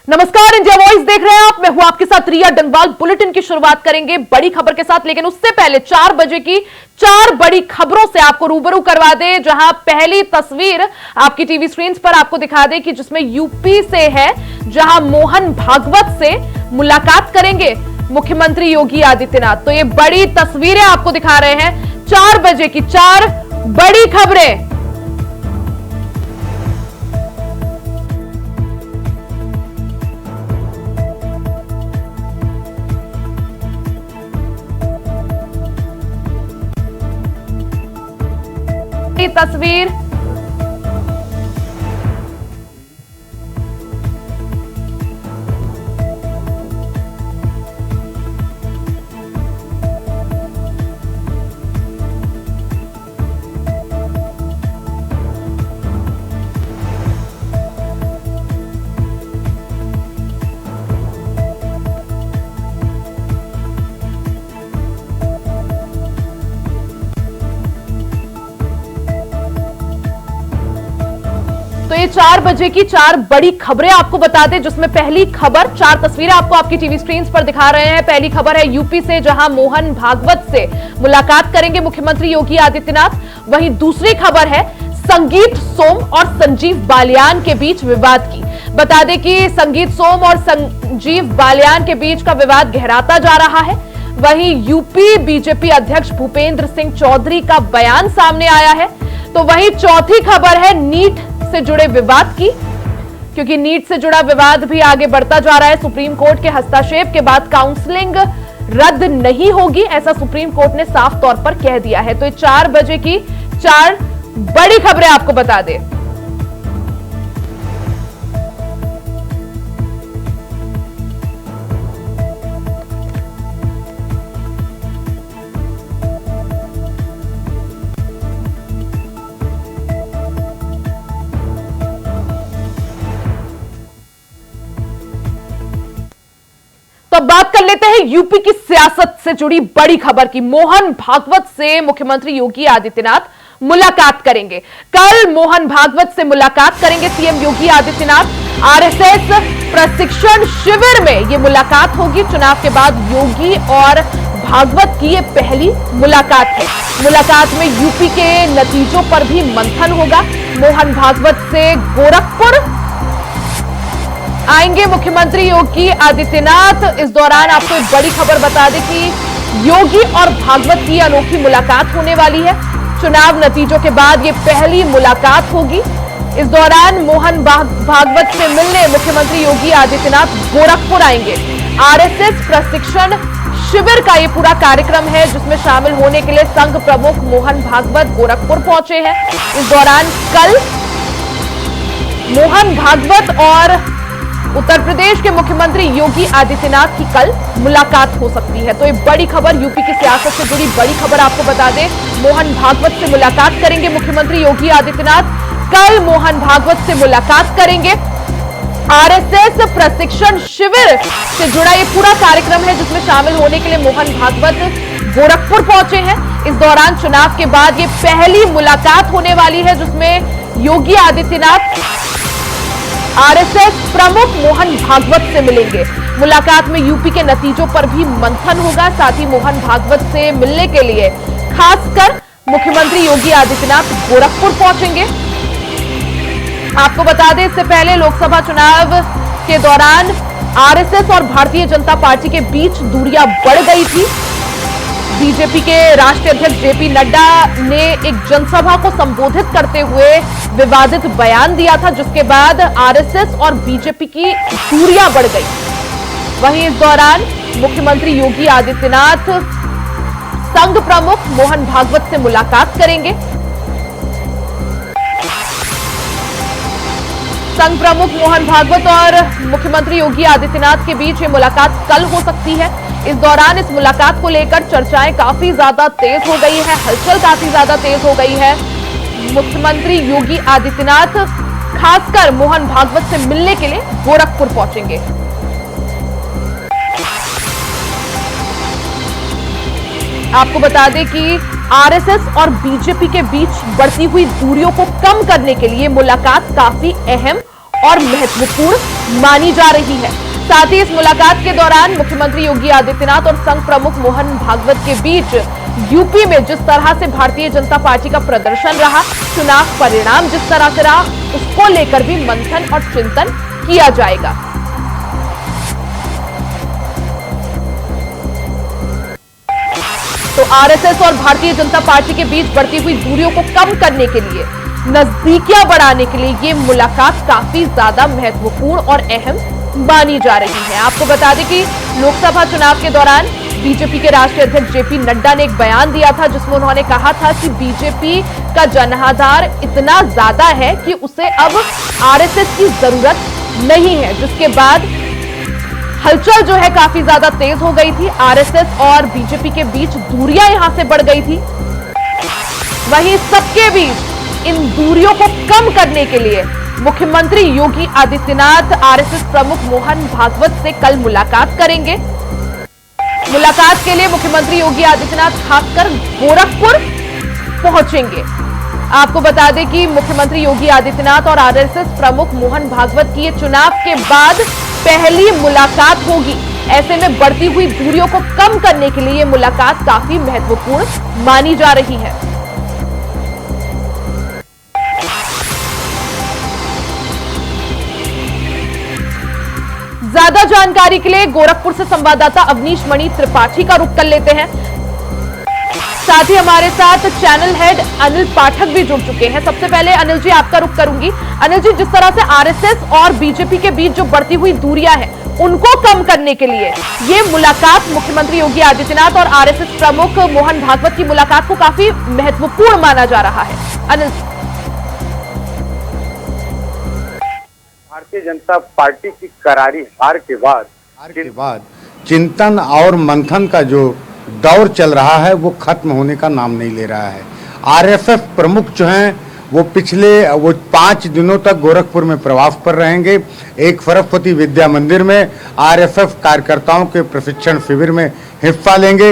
नमस्कार, India voice देख रहे हैं आप। मैं हूं आपके साथ रिया डंगवाल। बुलेटिन की शुरुआत करेंगे बड़ी खबर के साथ, लेकिन उससे पहले 4 बजे की 4 बड़ी खबरों से आपको रूबरू करवा दें, जहां पहली तस्वीर आपकी टीवी स्क्रीन पर आपको दिखा दें कि जिसमें यूपी से है, जहां मोहन भागवत से मुलाकात करेंगे मुख्यमंत्री योगी आदित्यनाथ। तो ये बड़ी तस्वीरें आपको दिखा रहे हैं। 4 बजे की 4 बड़ी खबरें। तस्वीर तो ये 4 बजे की 4 बड़ी खबरें आपको बता दें, जिसमें पहली खबर 4 तस्वीरें आपको आपकी टीवी स्क्रीन पर दिखा रहे हैं। पहली खबर है यूपी से, जहां मोहन भागवत से मुलाकात करेंगे मुख्यमंत्री योगी आदित्यनाथ। वहीं दूसरी खबर है संगीत सोम और संजीव बालियान के बीच विवाद की। बता दें कि संगीत सोम और संजीव बालियान के बीच का विवाद गहराता जा रहा है। वहीं यूपी बीजेपी अध्यक्ष भूपेंद्र सिंह चौधरी का बयान सामने आया है। तो वहीं चौथी खबर है नीट से जुड़े विवाद की, क्योंकि नीट से जुड़ा विवाद भी आगे बढ़ता जा रहा है। सुप्रीम कोर्ट के हस्तक्षेप के बाद काउंसलिंग रद्द नहीं होगी, ऐसा सुप्रीम कोर्ट ने साफ तौर पर कह दिया है। तो 4 बजे की 4 बड़ी खबरें आपको बता दें। तो बात कर लेते हैं यूपी की सियासत से जुड़ी बड़ी खबर की। मोहन भागवत से मुख्यमंत्री योगी आदित्यनाथ मुलाकात करेंगे। कल मोहन भागवत से मुलाकात करेंगे सीएम योगी आदित्यनाथ। आरएसएस प्रशिक्षण शिविर में यह मुलाकात होगी। चुनाव के बाद योगी और भागवत की यह पहली मुलाकात है। मुलाकात में यूपी के नतीजों पर भी मंथन होगा। मोहन भागवत से गोरखपुर आएंगे मुख्यमंत्री योगी आदित्यनाथ। इस दौरान आपको एक बड़ी खबर बता दें कि योगी और भागवत की अनोखी मुलाकात होने वाली है। चुनाव नतीजों के बाद यह पहली मुलाकात होगी। इस दौरान मोहन भागवत से मिलने मुख्यमंत्री योगी आदित्यनाथ गोरखपुर आएंगे। आरएसएस प्रशिक्षण शिविर का यह पूरा कार्यक्रम है, जिसमें शामिल होने के लिए संघ प्रमुख मोहन भागवत गोरखपुर पहुंचे हैं। इस दौरान कल मोहन भागवत और उत्तर प्रदेश के मुख्यमंत्री योगी आदित्यनाथ की कल मुलाकात हो सकती है। तो ये बड़ी खबर, यूपी की सियासत से जुड़ी बड़ी खबर आपको बता दें। मोहन भागवत से मुलाकात करेंगे मुख्यमंत्री योगी आदित्यनाथ। कल मोहन भागवत से मुलाकात करेंगे। आरएसएस प्रशिक्षण शिविर से जुड़ा ये पूरा कार्यक्रम है, जिसमें शामिल होने के लिए मोहन भागवत गोरखपुर पहुंचे हैं। इस दौरान चुनाव के बाद ये पहली मुलाकात होने वाली है, जिसमें योगी आदित्यनाथ आरएसएस प्रमुख मोहन भागवत से मिलेंगे। मुलाकात में यूपी के नतीजों पर भी मंथन होगा। साथ ही मोहन भागवत से मिलने के लिए खासकर मुख्यमंत्री योगी आदित्यनाथ गोरखपुर पहुंचेंगे। आपको बता दें, इससे पहले लोकसभा चुनाव के दौरान आरएसएस और भारतीय जनता पार्टी के बीच दूरियां बढ़ गई थी। बीजेपी के राष्ट्रीय अध्यक्ष जेपी नड्डा ने एक जनसभा को संबोधित करते हुए विवादित बयान दिया था, जिसके बाद आरएसएस और बीजेपी की दूरियां बढ़ गई। वहीं इस दौरान मुख्यमंत्री योगी आदित्यनाथ संघ प्रमुख मोहन भागवत से मुलाकात करेंगे। संघ प्रमुख मोहन भागवत और मुख्यमंत्री योगी आदित्यनाथ के बीच ये मुलाकात कल हो सकती है। इस दौरान इस मुलाकात को लेकर चर्चाएं काफी ज्यादा तेज हो गई है, हलचल काफी ज्यादा तेज हो गई है। मुख्यमंत्री योगी आदित्यनाथ खासकर मोहन भागवत से मिलने के लिए गोरखपुर पहुंचेंगे। आपको बता दें कि आरएसएस और बीजेपी के बीच बढ़ती हुई दूरियों को कम करने के लिए मुलाकात काफी अहम और महत्वपूर्ण मानी जा रही है। साथ ही इस मुलाकात के दौरान मुख्यमंत्री योगी आदित्यनाथ और संघ प्रमुख मोहन भागवत के बीच यूपी में जिस तरह से भारतीय जनता पार्टी का प्रदर्शन रहा, चुनाव परिणाम जिस तरह से रहा, उसको लेकर भी मंथन और चिंतन किया जाएगा। तो आरएसएस और भारतीय जनता पार्टी के बीच बढ़ती हुई दूरियों को कम करने के लिए, नजदीकियां बढ़ाने के लिए ये मुलाकात काफी ज्यादा महत्वपूर्ण और अहम मानी जा रही है। आपको बता दें कि लोकसभा चुनाव के दौरान बीजेपी के राष्ट्रीय अध्यक्ष जेपी नड्डा ने एक बयान दिया था, जिसमें उन्होंने कहा था कि बीजेपी का जनाधार इतना ज्यादा है कि उसे अब आरएसएस की जरूरत नहीं है, जिसके बाद हलचल जो है काफी ज्यादा तेज हो गई थी। आरएसएस और बीजेपी के बीच दूरियां यहां से बढ़ गई थी। वहीं सबके बीच इन दूरियों को कम करने के लिए मुख्यमंत्री योगी आदित्यनाथ आरएसएस प्रमुख मोहन भागवत से कल मुलाकात करेंगे। मुलाकात के लिए मुख्यमंत्री योगी आदित्यनाथ खासकर गोरखपुर पहुंचेंगे। आपको बता दें कि मुख्यमंत्री योगी आदित्यनाथ और आरएसएस प्रमुख मोहन भागवत की ये चुनाव के बाद पहली मुलाकात होगी। ऐसे में बढ़ती हुई दूरियों को कम करने के लिए ये मुलाकात काफी महत्वपूर्ण मानी जा रही है। ज्यादा जानकारी के लिए गोरखपुर से संवाददाता अवनीश मणि त्रिपाठी का रुख कर लेते हैं। साथ ही हमारे साथ चैनल हेड अनिल पाठक भी जुड़ चुके हैं। सबसे पहले अनिल जी आपका रुख करूंगी। अनिल जी, जिस तरह से आरएसएस और बीजेपी के बीच जो बढ़ती हुई दूरियां हैं, उनको कम करने के लिए ये मुलाकात मुख्यमंत्री योगी आदित्यनाथ और आरएसएस प्रमुख मोहन भागवत की मुलाकात को काफी महत्वपूर्ण माना जा रहा है। अनिल, भारतीय जनता पार्टी की करारी हार के बाद चिंतन और मंथन का जो दौर चल रहा है वो खत्म होने का नाम नहीं ले रहा है। आरएसएस प्रमुख जो हैं वो 5 दिनों तक गोरखपुर में प्रवास पर रहेंगे। एक सरस्वती विद्या मंदिर में आरएसएस कार्यकर्ताओं के प्रशिक्षण शिविर में हिस्सा लेंगे।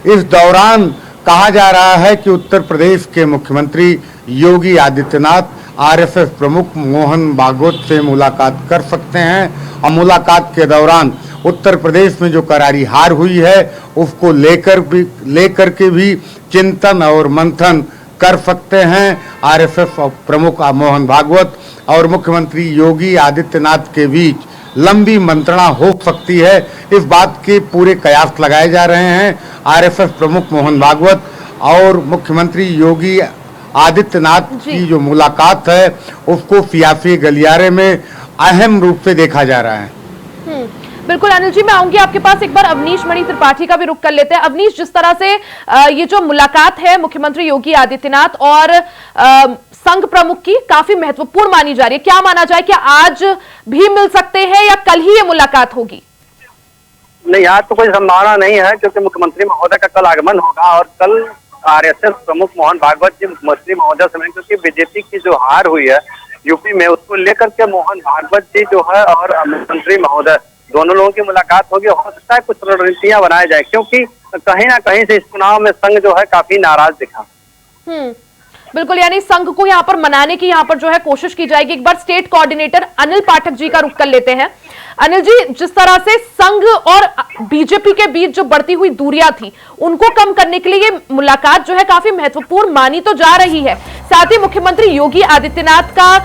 इस दौरान कहा जा रहा है कि उत्तर प्रदेश के मुख्यमंत्री योगी आदित्यनाथ आरएसएस प्रमुख मोहन भागवत से मुलाकात कर सकते हैं और मुलाकात के दौरान उत्तर प्रदेश में जो करारी हार हुई है उसको लेकर के भी चिंतन और मंथन कर सकते हैं। आरएसएस प्रमुख मोहन भागवत और मुख्यमंत्री योगी आदित्यनाथ के बीच लंबी मंत्रणा हो सकती है। इस बात के पूरे कयास लगाए जा रहे हैं। आरएसएस प्रमुख मोहन भागवत और मुख्यमंत्री योगी आदित्यनाथ की जो मुलाकात है उसको सियासी गलियारे में अहम रूप से देखा जा रहा है। बिल्कुल अनिल जी, मैं आऊंगी आपके पास। एक बार अवनीश मणि त्रिपाठी का भी रुख कर लेते हैं। अवनीश, जिस तरह से ये जो मुलाकात है मुख्यमंत्री योगी आदित्यनाथ और संघ प्रमुख की काफी महत्वपूर्ण मानी जा रही है, क्या माना जाए, क्या आज भी मिल सकते हैं या कल ही ये मुलाकात होगी? नहीं, आज तो कोई संभावना नहीं है क्योंकि मुख्यमंत्री महोदय का कल आगमन होगा और कल आरएसएस प्रमुख मोहन भागवत जी मुख्यमंत्री महोदय से मिलेंगे, क्योंकि बीजेपी की जो हार हुई है यूपी में उसको लेकर के मोहन भागवत जी जो है और मुख्यमंत्री महोदय दोनों लोगों की मुलाकात होगी। हो सकता है कुछ रणनीतियां बनाई जाए, क्योंकि कहीं ना कहीं से इस चुनाव में संघ जो है काफी नाराज दिखा। बिल्कुल, यानी संघ को यहाँ पर मनाने की यहाँ पर जो है कोशिश की जाएगी। एक बार स्टेट कोऑर्डिनेटर अनिल पाठक जी का रुख कर लेते हैं। अनिल जी, जिस तरह से संघ और बीजेपी के बीच जो बढ़ती हुई दूरियां थी उनको कम करने के लिए ये मुलाकात जो है काफी महत्वपूर्ण मानी तो जा रही है। साथ ही मुख्यमंत्री योगी आदित्यनाथ का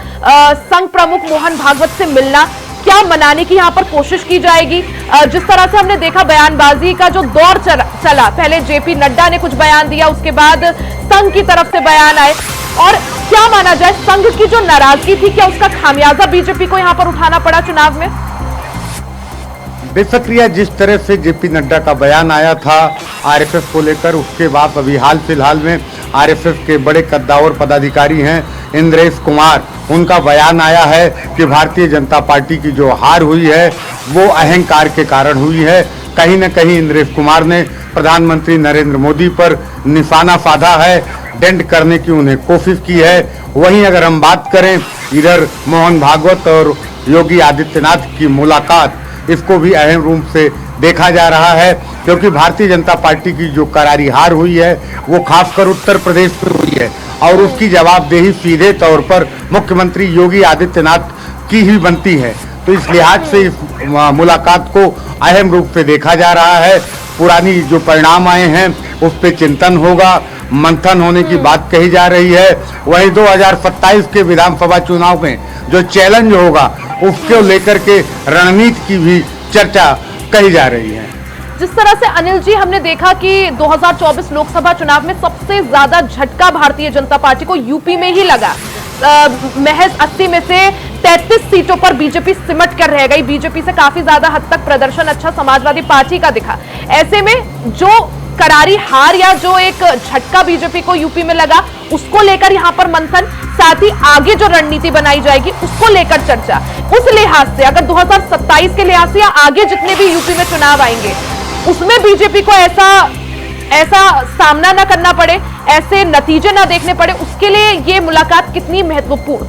संघ प्रमुख मोहन भागवत से मिलना, क्या मनाने की यहाँ पर कोशिश की जाएगी? जिस तरह से हमने देखा बयानबाजी का जो दौर चला, पहले जेपी नड्डा ने कुछ बयान दिया, उसके बाद संघ की तरफ से बयान आए, और क्या माना जाए संघ की जो नाराजगी थी, क्या उसका खामियाजा बीजेपी को यहाँ पर उठाना पड़ा चुनाव में? बेशक्रिया जिस तरह से जेपी नड्डा का बयान आया था आरएसएस को लेकर, उसके बाद अभी हाल फिलहाल में आरएसएस के बड़े कद्दावर पदाधिकारी हैं इंद्रेश कुमार, उनका बयान आया है कि भारतीय जनता पार्टी की जो हार हुई है वो अहंकार के कारण हुई है। कहीं न कहीं इंद्रेश कुमार ने प्रधानमंत्री नरेंद्र मोदी पर निशाना साधा है, डेंट करने की उन्हें कोशिश की है। वहीं अगर हम बात करें इधर मोहन भागवत और योगी आदित्यनाथ की मुलाकात, इसको भी अहम रूप से देखा जा रहा है, क्योंकि भारतीय जनता पार्टी की जो करारी हार हुई है वो खासकर उत्तर प्रदेश में हुई है और उसकी जवाबदेही सीधे तौर पर मुख्यमंत्री योगी आदित्यनाथ की ही बनती है। तो इस लिहाज से इस मुलाकात को अहम रूप से देखा जा रहा है। पुरानी जो परिणाम आए हैं उस पर चिंतन होगा, मंथन होने की बात कही जा रही है। वहीं 2027 के विधानसभा चुनाव में जो चैलेंज होगा उसको लेकर के रणनीति की भी चर्चा कही जा रही है। जिस तरह से अनिल जी हमने देखा कि 2024 लोकसभा चुनाव में सबसे ज्यादा झटका भारतीय जनता पार्टी को यूपी में ही लगा। महज 80 में से 33 सीटों पर बीजेपी सिमट कर रह गई। बीजेपी से काफी ज्यादा हद तक प्रदर्शन अच्छा समाजवादी पार्टी का दिखा। ऐसे में जो करारी हार या जो एक झटका बीजेपी को यूपी में लगा, उसको लेकर यहां पर मंथन, साथ ही आगे जो रणनीति बनाई जाएगी उसको लेकर चर्चा। उस लिहाज से अगर 2027 के लिहाज से या आगे जितने भी यूपी में चुनाव आएंगे उसमें बीजेपी को ऐसा सामना ना करना पड़े, ऐसे नतीजे ना देखने पड़े, उसके लिए ये मुलाकात कितनी महत्वपूर्ण?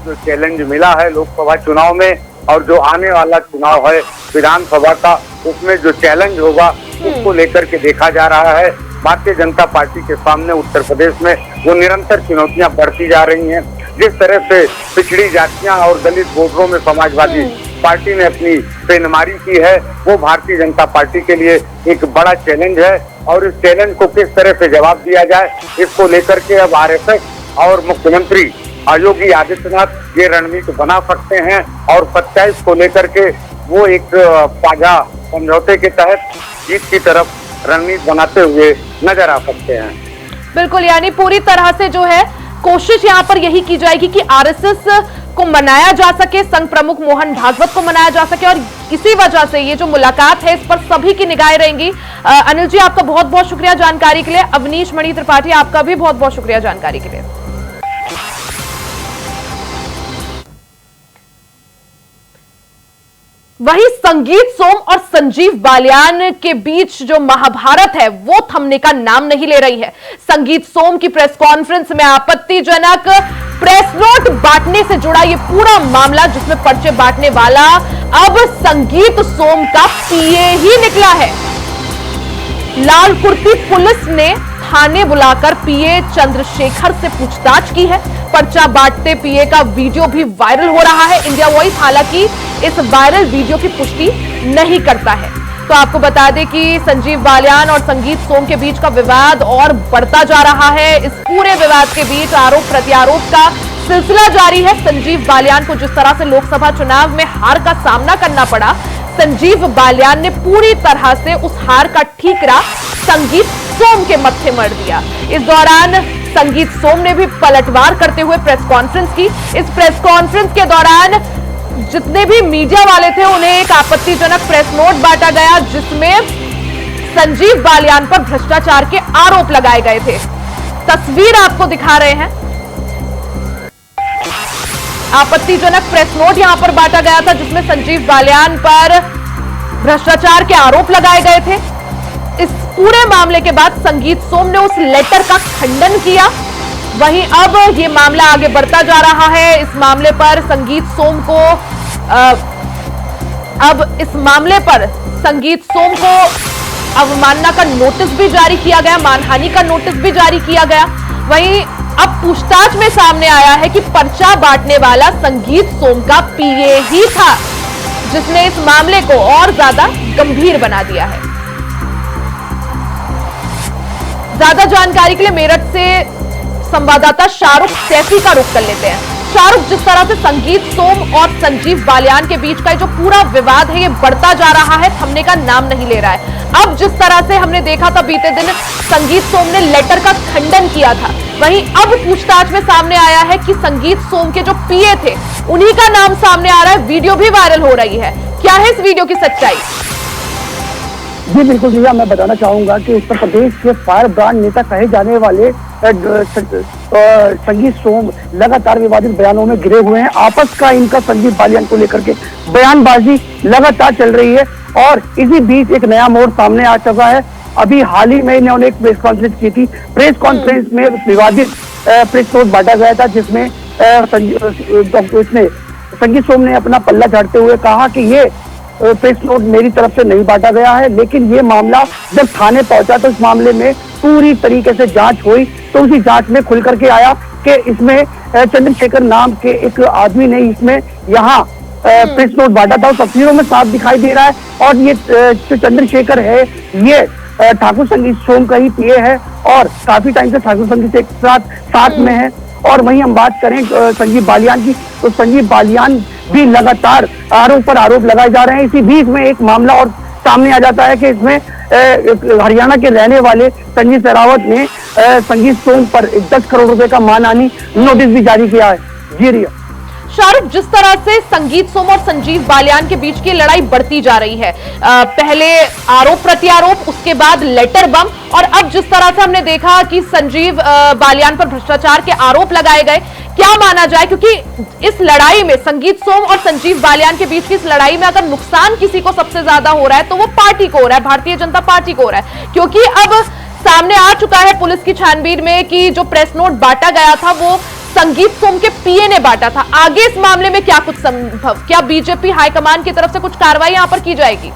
जो चैलेंज मिला है लोकसभा चुनाव में और जो आने वाला चुनाव है विधानसभा का, उसमें जो चैलेंज होगा उसको लेकर के देखा जा रहा है। भारतीय जनता पार्टी के सामने उत्तर प्रदेश में वो निरंतर चुनौतियां बढ़ती जा रही हैं। जिस तरह से पिछड़ी जातियां और दलित वोटरों में समाजवादी पार्टी ने अपनी पेनमारी की है, वो भारतीय जनता पार्टी के लिए एक बड़ा चैलेंज है। और इस चैलेंज को किस तरह से जवाब दिया जाए, इसको लेकर के अब आरएसएस और मुख्यमंत्री योगी आदित्यनाथ ये रणनीति बना सकते हैं और 27 को लेकर के वो एक साझा समझौते के तहत जीत की तरफ रणनीति बनाते हुए नजर आ सकते हैं। बिल्कुल, यानी पूरी तरह से जो है कोशिश यहां पर यही की जाएगी कि आरएसएस को मनाया जा सके, संघ प्रमुख मोहन भागवत को मनाया जा सके, और इसी वजह से ये जो मुलाकात है इस पर सभी की निगाहें रहेंगी। अनिल जी, आपका बहुत बहुत शुक्रिया जानकारी के लिए। अवनीश मणि त्रिपाठी, आपका भी बहुत बहुत शुक्रिया जानकारी के लिए। वहीं संगीत सोम और संजीव बालियान के बीच जो महाभारत है वो थमने का नाम नहीं ले रही है। संगीत सोम की प्रेस कॉन्फ्रेंस में आपत्तिजनक प्रेस नोट बांटने से जुड़ा ये पूरा मामला, जिसमें पर्चे बांटने वाला अब संगीत सोम का पीए ही निकला है। लाल कुर्ती पुलिस ने थाने बुलाकर पीए चंद्रशेखर से पूछताछ की है। पर्चा बांटते पीए का वीडियो भी वायरल हो रहा है। इंडिया वॉइस हालांकि इस वायरल वीडियो की पुष्टि नहीं करता है। तो आपको बता दें कि संजीव बालियान और संगीत सोम के बीच का विवाद और बढ़ता जा रहा है। इस पूरे विवाद के बीच आरोप प्रत्यारोप का सिलसिला जारी है। संजीव बालियान को जिस तरह से लोकसभा चुनाव में हार का सामना करना पड़ा, संजीव बालियान ने पूरी तरह से उस हार का ठीकरा संगीत सोम के मत्थे मर दिया। इस दौरान संगीत सोम ने भी पलटवार करते हुए प्रेस कॉन्फ्रेंस की। इस प्रेस कॉन्फ्रेंस के दौरान जितने भी मीडिया वाले थे उन्हें एक आपत्तिजनक प्रेस नोट बांटा गया, जिसमें संजीव बालियान पर भ्रष्टाचार के आरोप लगाए गए थे। तस्वीर आपको दिखा रहे हैं। आपत्तिजनक प्रेस नोट यहां पर बांटा गया था, जिसमें संजीव बालियान पर भ्रष्टाचार के आरोप लगाए गए थे। इस पूरे मामले के बाद संगीत सोम ने उस लेटर का खंडन किया। वहीं अब ये मामला आगे बढ़ता जा रहा है। इस मामले पर संगीत सोम को अब इस मामले पर संगीत सोम को अवमानना का नोटिस भी जारी किया गया, मानहानि का नोटिस भी जारी किया गया। वहीं अब पूछताछ में सामने आया है कि पर्चा बांटने वाला संगीत सोम का पीए ही था, जिसने इस मामले को और ज्यादा गंभीर बना दिया है। ज्यादा जानकारी के लिए मेरठ से संवाददाता शाहरुख सैफी का रुख कर लेते हैं। शाहरुख, जिस तरह से संगीत सोम और संजीव बालियान के बीच का जो पूरा विवाद है ये बढ़ता जा रहा है, थमने का नाम नहीं ले रहा है। अब जिस तरह से हमने देखा था बीते दिन संगीत सोम ने लेटर का खंडन किया था, वहीं अब पूछताछ में सामने आया है कि संगीत सोम के जो पीए थे उन्हीं का नाम सामने आ रहा है। वीडियो भी वायरल हो रही है। क्या है इस वीडियो की सच्चाई? जी बिल्कुल भैया, मैं बताना चाहूंगा कि उत्तर प्रदेश के फायर ब्रांड नेता कहे जाने वाले संगीत सोम लगातार विवादित बयानों में घिरे हुए हैं। आपस का इनका संजीव बालियान को लेकर के बयानबाजी लगातार चल रही है और इसी बीच एक नया मोड़ सामने आ चुका है। अभी हाल ही में इन्होंने एक प्रेस कॉन्फ्रेंस की थी। प्रेस कॉन्फ्रेंस में विवादित प्रेस नोट बांटा गया था, जिसमें संगीत सोम ने अपना पल्ला झाड़ते हुए कहा कि ये प्रेस नोट मेरी तरफ से नहीं बांटा गया है, लेकिन ये मामला जब थाने पहुंचा तो इस मामले में पूरी तरीके से जांच हुई तो उसी जांच में खुल करके आया कि इसमें चंद्रशेखर नाम के एक आदमी ने इसमें यहाँ प्रेस नोट बांटा था और तस्वीरों में साफ दिखाई दे रहा है। और ये जो चंद्रशेखर है ये ठाकुर संगीत सोम का ही पीए है और काफी टाइम से ठाकुर संगीत एक साथ में है। और वहीं हम बात करें संजीव बालियान की तो संजीव बालियान भी लगातार आरोप पर आरोप लगाए जा रहे हैं। इसी बीच में एक मामला और सामने आ जाता है कि इसमें हरियाणा के रहने वाले संजीव शेरावत ने संगीत सोम पर 10 करोड़ रुपए का मानहानि नोटिस भी जारी किया है। जी रिया। शाहरुख, जिस तरह से संगीत सोम और संजीव बालियान के बीच की लड़ाई बढ़ती जा रही है, पहले आरोप प्रत्यारोप, उसके बाद लेटर बम, और अब जिस तरह से हमने देखा कि संजीव बालियान पर भ्रष्टाचार के आरोप लगाए गए, क्या माना जाए? क्योंकि इस लड़ाई में संगीत सोम और संजीव बालियान के बीच की इस लड़ाई में अगर नुकसान किसी को सबसे ज्यादा हो रहा है तो वो पार्टी को हो रहा है, भारतीय जनता पार्टी को हो रहा है। क्योंकि अब सामने आ चुका है पुलिस की छानबीन में कि जो प्रेस नोट बांटा गया था वो संगीत सोम के पीए ने बांटा था। आगे इस मामले में क्या कुछ संभव? क्या बीजेपी हाईकमान की तरफ से कुछ कार्रवाई यहां पर की जाएगी?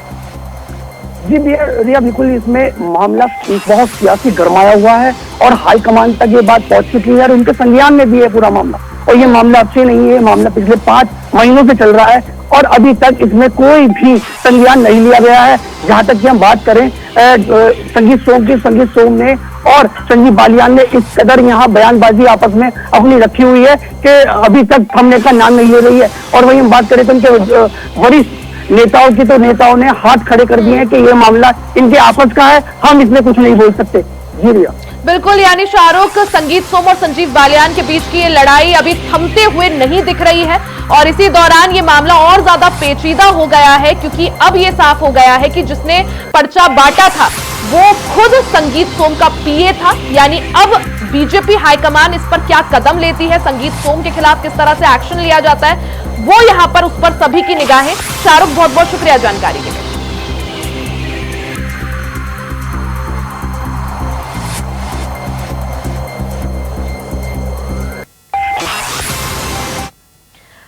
जी रिया, बिल्कुल इसमें मामला बहुत सियासी गरमाया हुआ है और हाईकमान तक ये बात पहुंच चुकी है और उनके संज्ञान में भी है पूरा मामला। और ये मामला अब से नहीं है, मामला पिछले 5 महीनों से चल रहा है और अभी तक इसमें कोई भी संज्ञान नहीं लिया गया है। जहां तक कि हम बात करें संगीत सोम ने और संजीव बालियान ने इस कदर यहाँ बयानबाजी आपस में अपनी रखी हुई है कि अभी तक थमने का नाम नहीं ले रही है। और वहीं हम बात करें तो उनके वरिष्ठ नेताओं की, तो नेताओं ने हाथ खड़े कर दिए हैं कि ये मामला इनके आपस का है, हम इसमें कुछ नहीं बोल सकते। जी रिया। बिल्कुल, यानी शाहरुख, संगीत सोम और संजीव बालियान के बीच की ये लड़ाई अभी थमते हुए नहीं दिख रही है और इसी दौरान ये मामला और ज्यादा पेचीदा हो गया है क्योंकि अब ये साफ हो गया है कि जिसने पर्चा बांटा था वो खुद संगीत सोम का पीए था। यानी अब बीजेपी हाईकमान इस पर क्या कदम लेती है, संगीत सोम के खिलाफ किस तरह से एक्शन लिया जाता है, वो यहां पर उस पर सभी की निगाहें। शाहरुख, बहुत बहुत शुक्रिया जानकारी के लिए।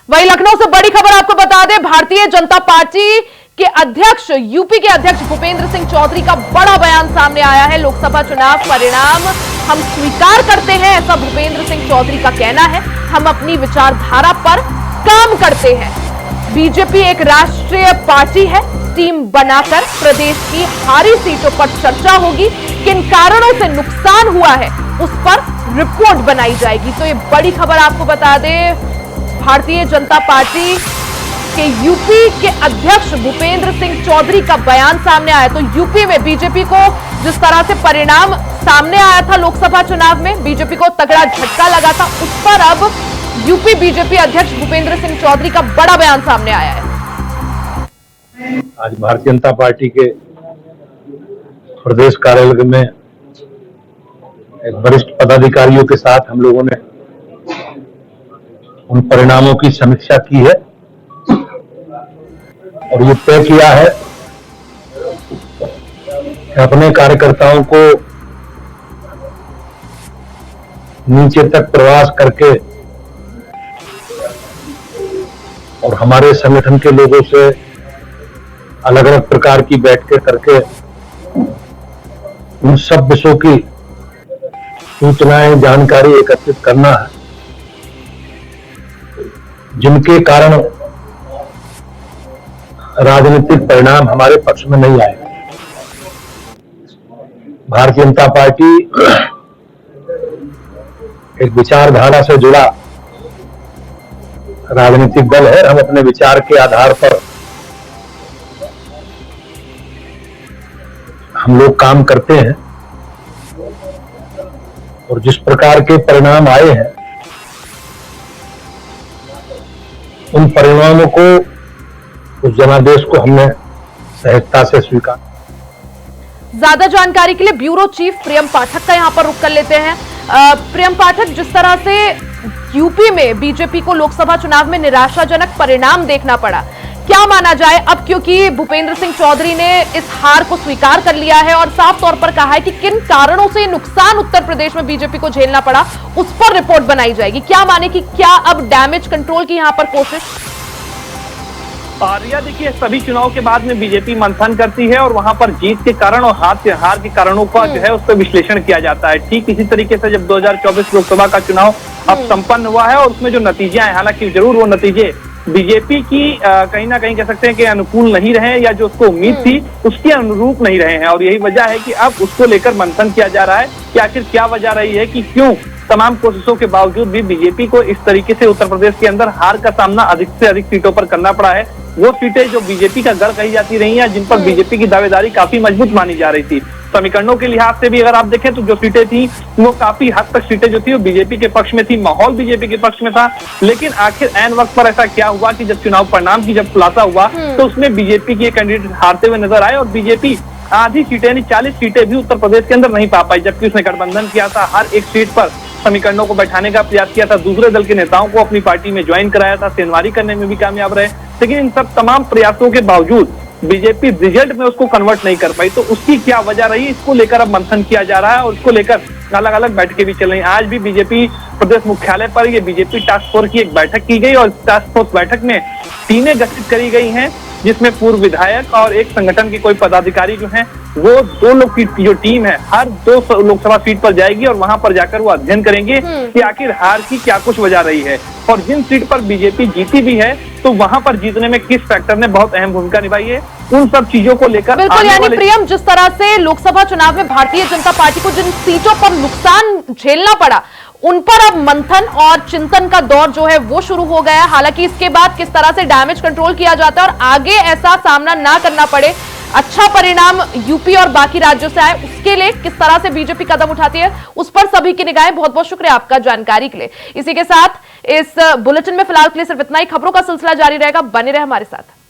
वहीं लखनऊ से बड़ी खबर आपको बता दें, भारतीय जनता पार्टी के अध्यक्ष, यूपी के अध्यक्ष भूपेंद्र सिंह चौधरी का बड़ा बयान सामने आया है। लोकसभा चुनाव परिणाम हम स्वीकार करते हैं, ऐसा भूपेंद्र सिंह चौधरी का कहना है। हम अपनी विचारधारा पर काम करते हैं। बीजेपी एक राष्ट्रीय पार्टी है, टीम बनाकर प्रदेश की हारी सीटों पर चर्चा होगी, किन कारणों से नुकसान हुआ है उस पर रिपोर्ट बनाई जाएगी। तो ये बड़ी खबर आपको बता दें, भारतीय जनता पार्टी के यूपी के अध्यक्ष भूपेंद्र सिंह चौधरी का बयान सामने आया। तो यूपी में बीजेपी को जिस तरह से परिणाम सामने आया था लोकसभा चुनाव में, बीजेपी को तगड़ा झटका लगा था, उस पर अब यूपी बीजेपी अध्यक्ष भूपेंद्र सिंह चौधरी का बड़ा बयान सामने आया है। आज भारतीय जनता पार्टी के प्रदेश कार्यालय में एक वरिष्ठ पदाधिकारियों के साथ हम लोगों ने उन परिणामों की समीक्षा की है और ये तय किया है कि अपने कार्यकर्ताओं को नीचे तक प्रवास करके और हमारे संगठन के लोगों से अलग अलग प्रकार की बैठकें करके उन सब विषयों की सूचनाएं, जानकारी एकत्रित करना है जिनके कारण राजनीतिक परिणाम हमारे पक्ष में नहीं आए। भारतीय जनता पार्टी एक विचारधारा से जुड़ा राजनीतिक दल है। हम अपने विचार के आधार पर हम लोग काम करते हैं और जिस प्रकार के परिणाम आए हैं उन परिणामों को, उस जनादेश को हमने सहजता से स्वीकार। ज्यादा जानकारी के लिए ब्यूरो चीफ प्रियम पाठक का यहां पर रुख कर लेते हैं। प्रियम पाठक, जिस तरह से यूपी में बीजेपी को लोकसभा चुनाव में निराशाजनक परिणाम देखना पड़ा, क्या माना जाए अब, क्योंकि भूपेंद्र सिंह चौधरी ने इस हार को स्वीकार कर लिया है और साफ तौर पर कहा है कि किन कारणों से नुकसान उत्तर प्रदेश में बीजेपी को झेलना पड़ा उस पर रिपोर्ट बनाई जाएगी। क्या माने कि क्या अब डैमेज कंट्रोल की यहां पर कोशिश? और यह देखिए सभी चुनाव के बाद में बीजेपी मंथन करती है और वहां पर जीत के कारण और हार के कारणों का जो है उस पर विश्लेषण किया जाता है। ठीक इसी तरीके से जब 2024 लोकसभा का चुनाव अब संपन्न हुआ है और उसमें जो नतीजे आए, हालांकि जरूर वो नतीजे बीजेपी की कहीं ना कहीं कह सकते हैं कि अनुकूल नहीं रहे या जो उसको उम्मीद थी उसके अनुरूप नहीं रहे हैं, और यही वजह है कि अब उसको लेकर मंथन किया जा रहा है कि आखिर क्या वजह रही है कि क्यों तमाम कोशिशों के बावजूद भी बीजेपी को इस तरीके से उत्तर प्रदेश के अंदर हार का सामना अधिक से अधिक सीटों पर करना पड़ा है। वो सीटें जो बीजेपी का गढ़ कही जाती रही हैं, जिन पर बीजेपी की दावेदारी काफी मजबूत मानी जा रही थी, समीकरणों के लिहाज से भी अगर आप देखें तो जो सीटें थी वो काफी हद तक सीटें जो थी वो बीजेपी के पक्ष में थी, माहौल बीजेपी के पक्ष में था। लेकिन आखिर ऐन वक्त पर ऐसा क्या हुआ कि जब चुनाव परिणाम की जब खुलासा हुआ तो उसमें बीजेपी के कैंडिडेट हारते हुए नजर आए और बीजेपी आधी सीटें यानी 40 सीटें भी उत्तर प्रदेश के अंदर नहीं पा पाई, जबकि उसने गठबंधन किया था, हर एक सीट पर समीकरणों को बैठाने का प्रयास किया था, दूसरे दल के नेताओं को अपनी पार्टी में ज्वाइन कराया था, सेनवारी करने में भी कामयाब रहे। लेकिन इन सब तमाम प्रयासों के बावजूद बीजेपी रिजल्ट में उसको कन्वर्ट नहीं कर पाई। तो उसकी क्या वजह रही, इसको लेकर अब मंथन किया जा रहा है और उसको लेकर अलग अलग बैठकें भी चल रही हैं। आज भी बीजेपी प्रदेश मुख्यालय पर ये बीजेपी टास्क फोर्स की एक बैठक की गई और टास्क फोर्स बैठक में टीमें गठित करी गई हैं, जिसमें पूर्व विधायक और एक संगठन के कोई पदाधिकारी जो हैं वो 2 लोग की जो टीम है हर 2 लोकसभा सीट पर जाएगी और वहां पर जाकर वो अध्ययन करेंगे कि आखिर हार की क्या कुछ वजह रही है और जिन सीट पर बीजेपी जीती भी है तो वहां पर जीतने में किस फैक्टर ने बहुत अहम भूमिका निभाई है, उन सब चीजों को लेकर बिल्कुल। यानी प्रियम, जिस तरह से लोकसभा चुनाव में भारतीय जनता पार्टी को जिन सीटों पर नुकसान झेलना पड़ा उन पर अब मंथन और चिंतन का दौर जो है वो शुरू हो गया। हालांकि इसके बाद किस तरह से डैमेज कंट्रोल किया जाता है और आगे ऐसा सामना ना करना पड़े, अच्छा परिणाम यूपी और बाकी राज्यों से आए, उसके लिए किस तरह से बीजेपी कदम उठाती है उस पर सभी की निगाहें। बहुत बहुत शुक्रिया आपका जानकारी के लिए। इसी के साथ इस बुलेटिन में फिलहाल के लिए सिर्फ इतना ही। खबरों का सिलसिला जारी रहेगा, बने रहे हमारे साथ।